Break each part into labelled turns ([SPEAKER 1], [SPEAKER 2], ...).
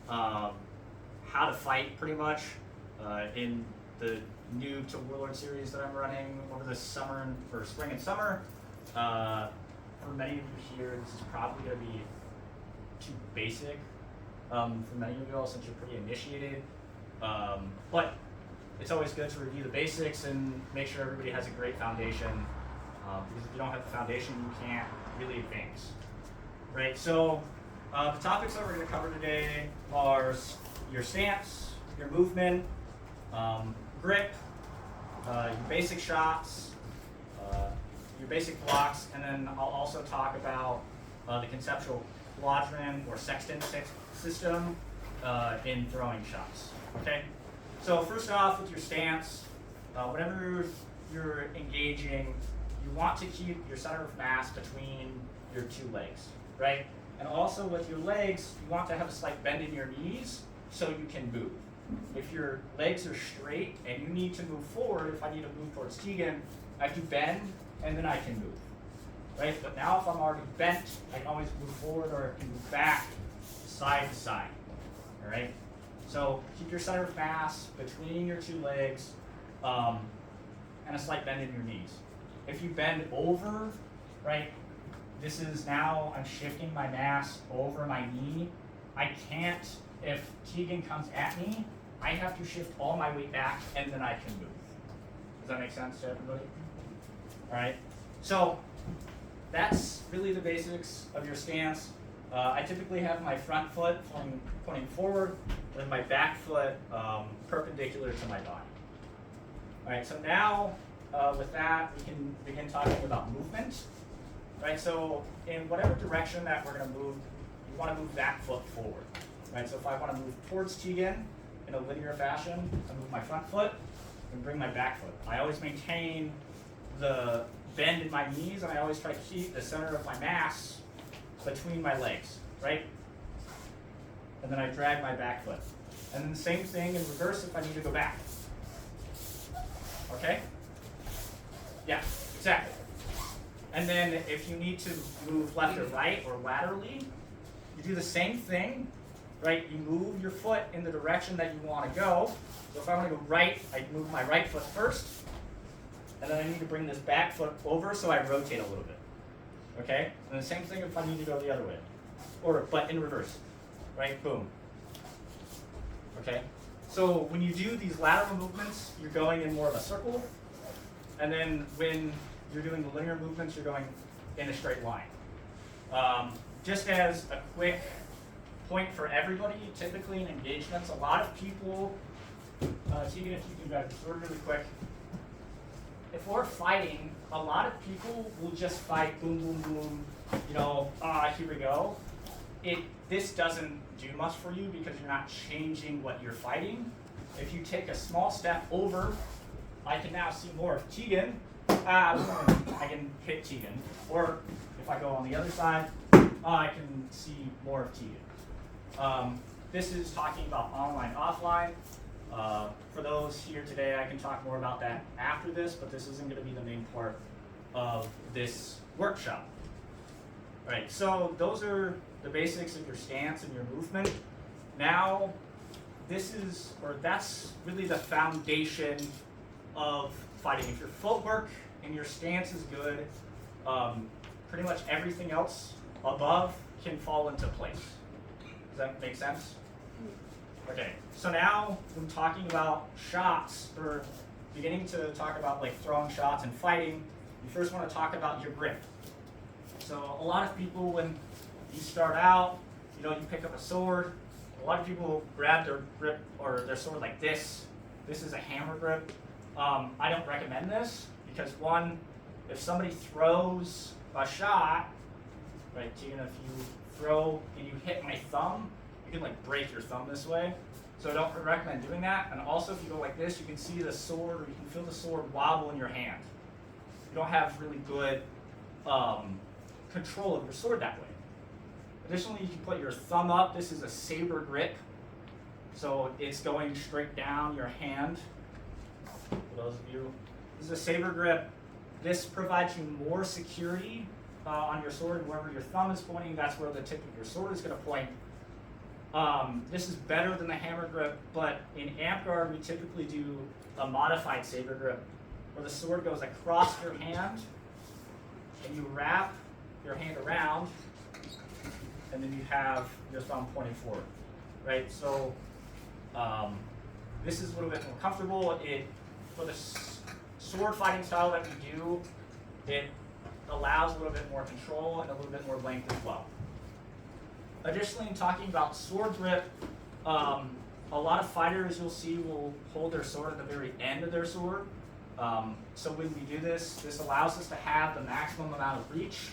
[SPEAKER 1] how to fight pretty much in the Newb to Warlord series that I'm running over this summer or spring and summer. For many of you here, this is probably going to be too basic for many of you all since you're pretty initiated. But it's always good to review the basics and make sure everybody has a great foundation. Because if you don't have the foundation, you can't really advance. Right? So the topics that we're going to cover today are your stance, your movement, grip, your basic shots, your basic blocks, and then I'll also talk about the conceptual quadrant or sextant system in throwing shots. Okay? So first off, with your stance, whenever you're engaging, you want to keep your center of mass between your two legs, right? And also with your legs, you want to have a slight bend in your knees so you can move. If your legs are straight and you need to move forward, if I need to move towards Tegan, I have to bend and then I can move, right? But now if I'm already bent, I can always move forward or I can move back, side to side, all right? So keep your center of mass between your two legs and a slight bend in your knees. If you bend over, right, this is now I'm shifting my mass over my knee. I can't, if Tegan comes at me, I have to shift all my weight back and then I can move. Does that make sense to everybody? All right, so that's really the basics of your stance. I typically have my front foot pointing forward with my back foot perpendicular to my body. All right, so now with that, we can begin talking about movement. Right, so in whatever direction that we're going to move, you want to move that foot forward. Right, so if I want to move towards Tegan in a linear fashion, I move my front foot and bring my back foot. I always maintain the bend in my knees, and I always try to keep the center of my mass between my legs, right? And then I drag my back foot. And then the same thing in reverse if I need to go back. Okay? Yeah, exactly. And then if you need to move left or right or laterally, you do the same thing, right? You move your foot in the direction that you want to go. So if I want to go right, I move my right foot first, and then I need to bring this back foot over so I rotate a little bit. Okay? And the same thing if I need to go the other way. But in reverse. Right? Boom. Okay? So when you do these lateral movements, you're going in more of a circle. And then when you're doing the linear movements, you're going in a straight line. Just as a quick point for everybody, typically in engagements, a lot of people, Tegan, if you can grab this sword really quick. If we're fighting, a lot of people will just fight boom, boom, boom, you know, here we go. This doesn't do much for you because you're not changing what you're fighting. If you take a small step over, I can now see more of Tegan. I can hit Tegan. Or if I go on the other side, I can see more of Tegan. This is talking about online, offline. For those here today, I can talk more about that after this, but this isn't going to be the main part of this workshop. All right, so those are the basics of your stance and your movement. Now, that's really the foundation of fighting. If your footwork and your stance is good, pretty much everything else above can fall into place. Does that make sense? Okay, so now when talking about shots, or beginning to talk about like throwing shots and fighting, you first want to talk about your grip. So a lot of people, when you start out, you pick up a sword. A lot of people grab their grip or their sword like this. This is a hammer grip. I don't recommend this because one, if somebody throws a shot, right, Tegan, if you throw and you hit my thumb, you can like break your thumb this way. So I don't recommend doing that. And also if you go like this, you can see the sword, or you can feel the sword wobble in your hand. You don't have really good control of your sword that way. Additionally, you can put your thumb up. This is a saber grip. So it's going straight down your hand. For those of you, this is a saber grip. This provides you more security on your sword. Wherever your thumb is pointing, that's where the tip of your sword is going to point. This is better than the hammer grip, but in Amtgard we typically do a modified saber grip, where the sword goes across your hand, and you wrap your hand around, and then you have your thumb pointing forward, right? So this is a little bit more comfortable. For the sword fighting style that we do, it allows a little bit more control and a little bit more length as well. Additionally, in talking about sword grip, a lot of fighters you'll see will hold their sword at the very end of their sword. So when we do this, this allows us to have the maximum amount of reach.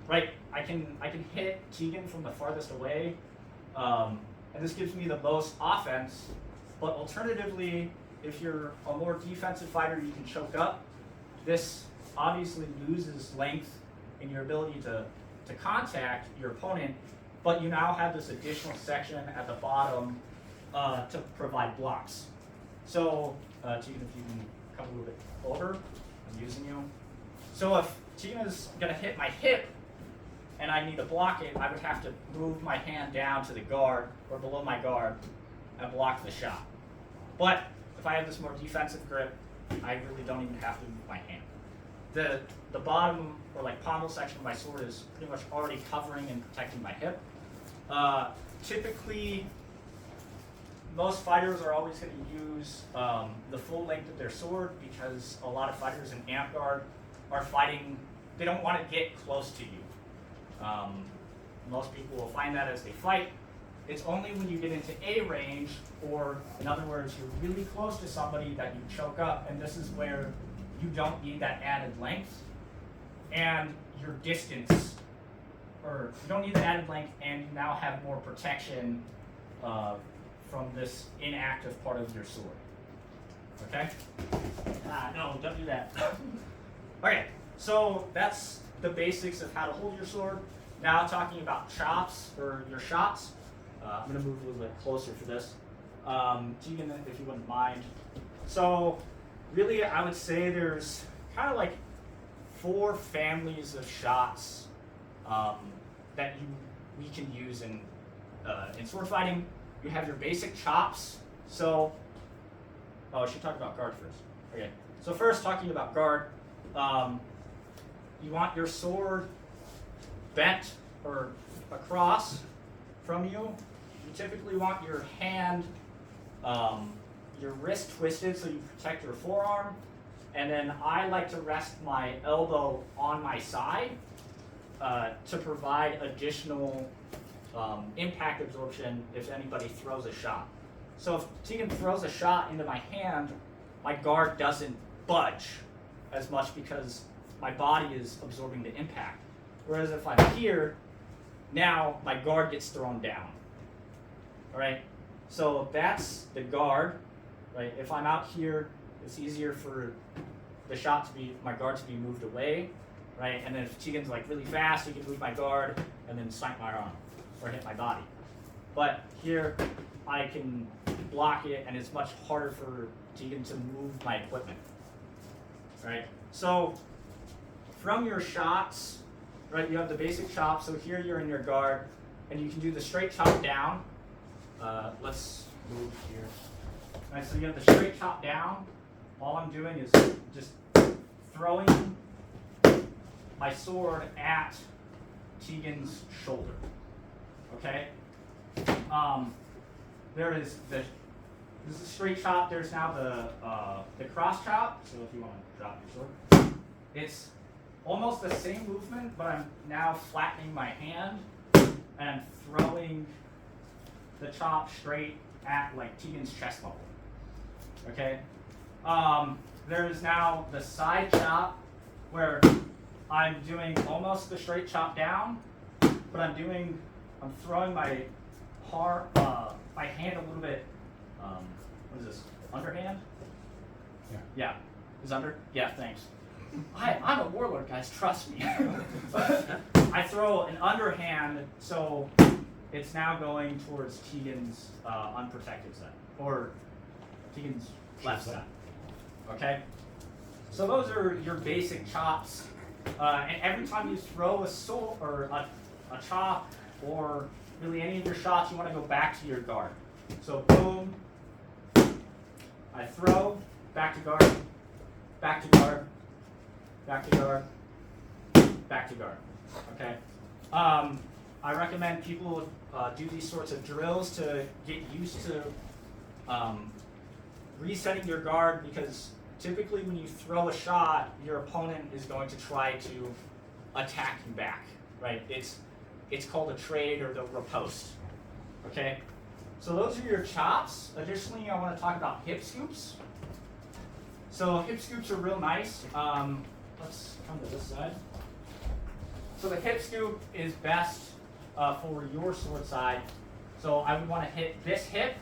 [SPEAKER 1] Right, I can hit Tegan from the farthest away, and this gives me the most offense. But alternatively, if you're a more defensive fighter, you can choke up. This obviously loses length in your ability to contact your opponent, but you now have this additional section at the bottom to provide blocks. So, Tegan, if you can come a little bit over, I'm using you. So if Tegan is going to hit my hip and I need to block it, I would have to move my hand down to the guard or below my guard and block the shot. But if I have this more defensive grip, I really don't even have to move my hand. The bottom or like pommel section of my sword is pretty much already covering and protecting my hip. Typically, most fighters are always going to use the full length of their sword, because a lot of fighters in Amtgard are fighting, they don't want to get close to you. Most people will find that as they fight. It's only when you get into A range, or in other words, you're really close to somebody, that you choke up, and this is where you don't need that added length, and your distance, or you don't need the added length, and you now have more protection from this inactive part of your sword. Okay? No, don't do that. Okay, so that's the basics of how to hold your sword. Now talking about chops, or your shots. I'm going to move a little bit closer for this. Tegan, if you wouldn't mind. So really, I would say there's kind of like 4 families of shots that we can use in sword fighting. You have your basic chops. So, I should talk about guard first. Okay. So first, talking about guard, you want your sword bent or across from you. You typically want your hand, your wrist twisted so you protect your forearm, and then I like to rest my elbow on my side to provide additional impact absorption if anybody throws a shot. So if Tegan throws a shot into my hand, my guard doesn't budge as much because my body is absorbing the impact. Whereas if I'm here, now my guard gets thrown down. All right, so that's the guard. Right, if I'm out here, it's easier for the shot to be, my guard to be moved away. Right, and then if Tegan's like really fast, he can move my guard and then snipe my arm or hit my body. But here, I can block it, and it's much harder for Tegan to move my equipment. Right, so from your shots, right, you have the basic chop. So here you're in your guard, and you can do the straight chop down. Let's move here. All right, so you have the straight chop down. All I'm doing is just throwing my sword at Tegan's shoulder. Okay? There is this is a straight chop. There's now the cross chop. So if you want to drop your sword, it's almost the same movement, but I'm now flattening my hand and I'm throwing the chop straight at like Tegan's chest level. Okay? There is now the side chop where I'm doing almost the straight chop down, but I'm throwing my hand a little bit, what is this, underhand?
[SPEAKER 2] Yeah.
[SPEAKER 1] Yeah, is under? Yeah, thanks. I'm a warlord, guys, trust me. I throw an underhand, so it's now going towards Tegan's unprotected side, or Tegan's left side. Okay? So those are your basic chops. And every time you throw a sword or a chop or really any of your shots, you want to go back to your guard. So boom, I throw, back to guard, back to guard, back to guard, back to guard. Okay. I recommend people do these sorts of drills to get used to resetting your guard, because typically when you throw a shot, your opponent is going to try to attack you back, right? It's called a trade or the riposte, okay? So those are your chops. Additionally, I want to talk about hip scoops. So hip scoops are real nice. Let's come to this side. So the hip scoop is best for your sword side. So I would want to hit this hip.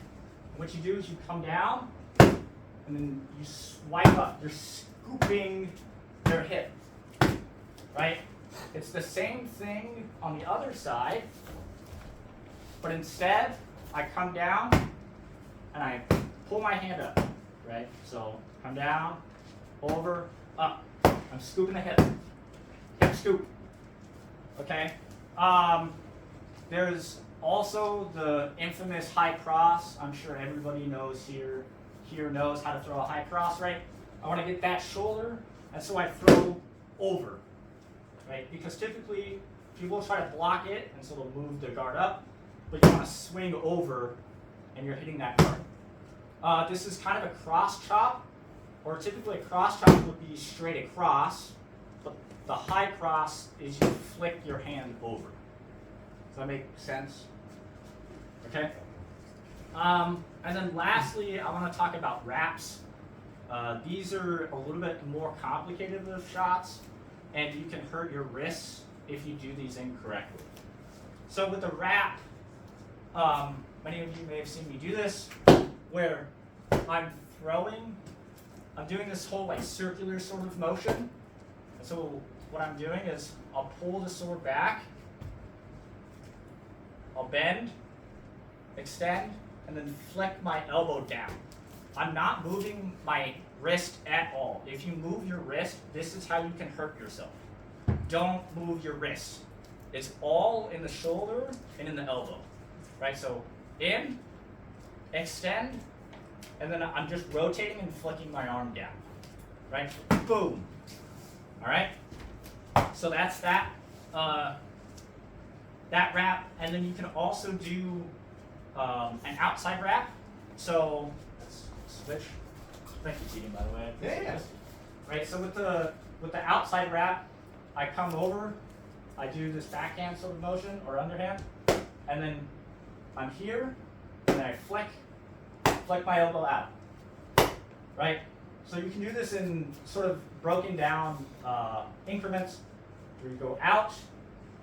[SPEAKER 1] What you do is you come down, and then you swipe up. You're scooping their hip, right? It's the same thing on the other side, but instead I come down and I pull my hand up, right? So come down, over, up. I'm scooping the hip. Hip scoop. Okay? There's also the infamous high cross. I'm sure everybody knows here knows how to throw a high cross, right? I want to get that shoulder, and so I throw over, right? Because typically people try to block it, and so they'll move the guard up, but you want to swing over, and you're hitting that guard. This is kind of a cross chop, or typically a cross chop would be straight across, but the high cross is you flick your hand over. Does that make sense? Okay. And then lastly, I want to talk about wraps. These are a little bit more complicated of shots, and you can hurt your wrists if you do these incorrectly. So with the wrap, many of you may have seen me do this, where I'm doing this whole like circular sort of motion. And so what I'm doing is I'll pull the sword back, I'll bend, extend, and then flick my elbow down. I'm not moving my wrist at all. If you move your wrist, this is how you can hurt yourself. Don't move your wrist. It's all in the shoulder and in the elbow, right? So in, extend, and then I'm just rotating and flicking my arm down, right? Boom. All right? So that's that wrap, and then you can also do an outside wrap. So let's switch. Thank you, Tegan, by the way.
[SPEAKER 2] Yeah.
[SPEAKER 1] Right. So with the outside wrap, I come over, I do this backhand sort of motion or underhand, and then I'm here, and then I flick my elbow out. Right. So you can do this in sort of broken down increments, where you go out,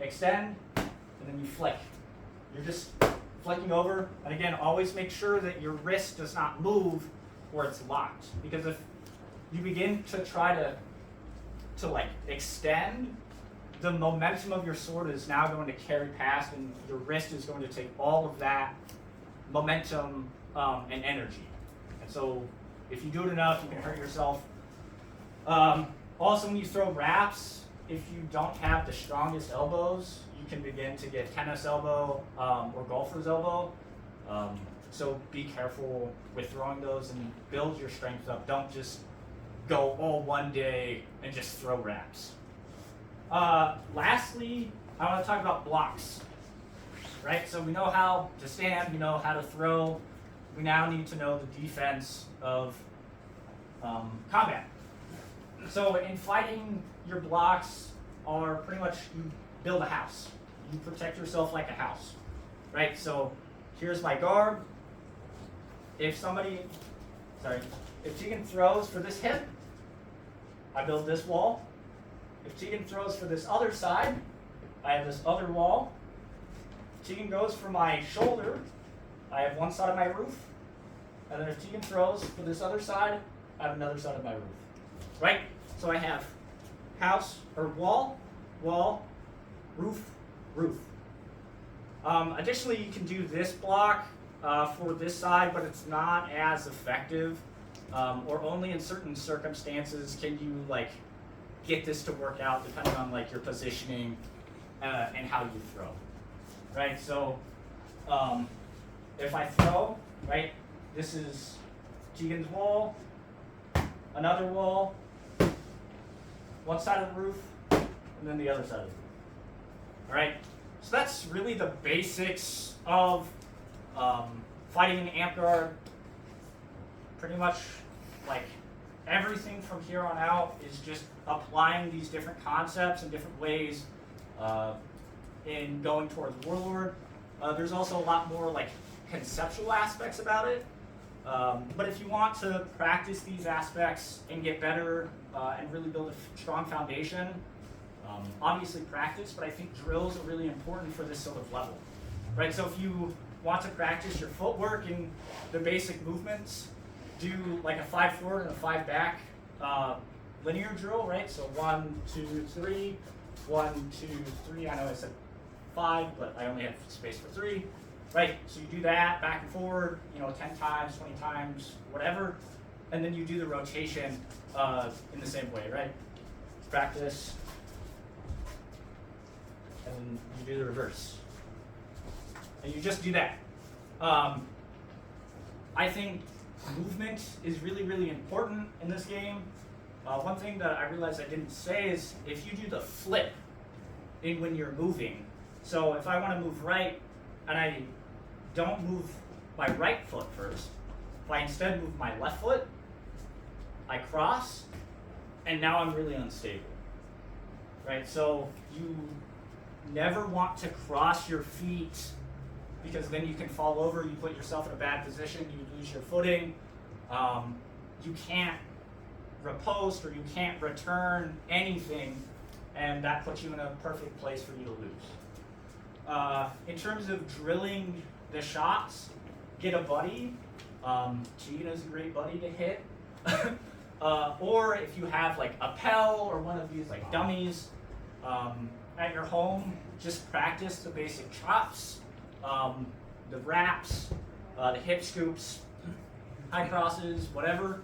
[SPEAKER 1] extend, and then you flick. You're just flicking over, and again, always make sure that your wrist does not move where it's locked, because if you begin to try to like extend, the momentum of your sword is now going to carry past, and your wrist is going to take all of that momentum and energy. And so if you do it enough, you can hurt yourself. Also, when you throw wraps, if you don't have the strongest elbows, you can begin to get tennis elbow or golfer's elbow. So be careful with throwing those and build your strength up. Don't just go all one day and just throw wraps. Lastly, I want to talk about blocks. Right? So we know how to stand, we know how to throw. We now need to know the defense of combat. So in fighting, your blocks are pretty much, you build a house. You protect yourself like a house, right? So here's my guard. If Tegan throws for this hip, I build this wall. If Tegan throws for this other side, I have this other wall. If Tegan goes for my shoulder, I have one side of my roof. And then if Tegan throws for this other side, I have another side of my roof, right? So I have house, or wall, wall, roof, roof. Additionally, you can do this block for this side, but it's not as effective, or only in certain circumstances can you like get this to work out depending on like your positioning and how you throw, right? So if I throw, right, this is Tegan's wall, another wall, one side of the roof, and then the other side of the roof. All right, so that's really the basics of fighting in Amtgard. Pretty much like everything from here on out is just applying these different concepts in different ways in going towards Warlord. There's also a lot more like conceptual aspects about it. But if you want to practice these aspects and get better and really build a strong foundation, obviously practice, but I think drills are really important for this sort of level, right? So if you want to practice your footwork and the basic movements, do like a 5 forward and a 5 back linear drill, right? So 1, 2, 3, 1, 2, 3. I know I said 5, but I only have space for 3, right? So you do that back and forward, 10 times, 20 times, whatever, and then you do the rotation in the same way, right? Practice, and you do the reverse, and you just do that. I think movement is really, really important in this game. One thing that I realized I didn't say is if you do the flip in when you're moving, so if I want to move right and I don't move my right foot first, if I instead move my left foot, I cross, and now I'm really unstable, right? So you never want to cross your feet because then you can fall over, you put yourself in a bad position, you lose your footing, you can't riposte or you can't return anything, and that puts you in a perfect place for you to lose. In terms of drilling the shots, get a buddy. Gina's a great buddy to hit. Or if you have like a Pell or one of these like dummies at your home, just practice the basic chops, the wraps, the hip scoops, high crosses, whatever.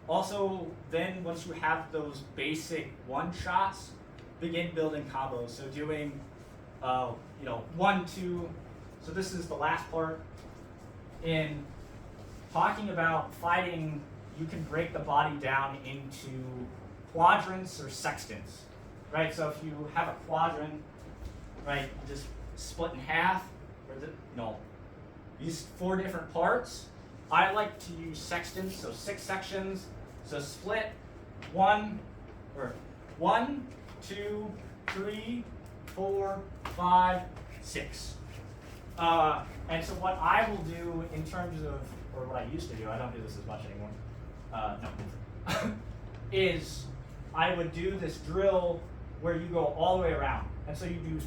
[SPEAKER 1] Also, then once you have those basic one shots, begin building combos. So doing, 1, 2. So this is the last part. In talking about fighting, you can break the body down into quadrants or sextants, right? So if you have a quadrant, right, just split in half, or these 4 different parts. I like to use sextants, so 6 sections. So split 1, 2, 3, 4, 5, 6. And so what I will do in terms of, or what I used to do, I don't do this as much anymore, is I would do this drill where you go all the way around. And so you do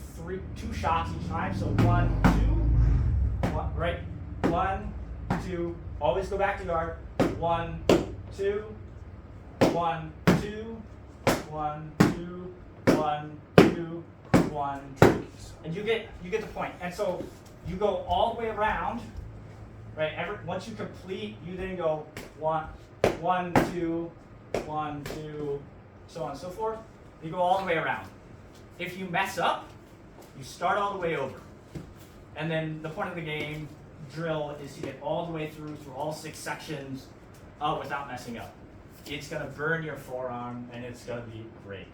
[SPEAKER 1] 2 shots each time. So 1, 2, right? 1, 2, always go back to guard. 1, 2, 1, 2, 1, 2, 1, 2, 1, 2. And you get the point. And so you go all the way around, right? Once you complete, you then go 1, 2, 1, 2, so on and so forth. You go all the way around. If you mess up, you start all the way over. And then the point of the game drill is to get all the way through all 6 sections without messing up. It's gonna burn your forearm and it's gonna be great.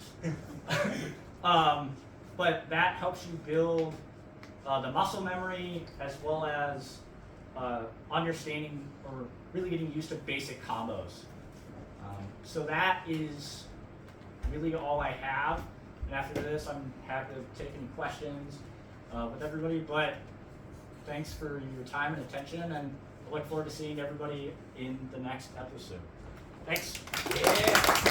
[SPEAKER 1] But that helps you build the muscle memory as well as understanding or really getting used to basic combos. So that is really all I have. And after this, I'm happy to take any questions with everybody. But thanks for your time and attention, and I look forward to seeing everybody in the next episode. Thanks. Yeah.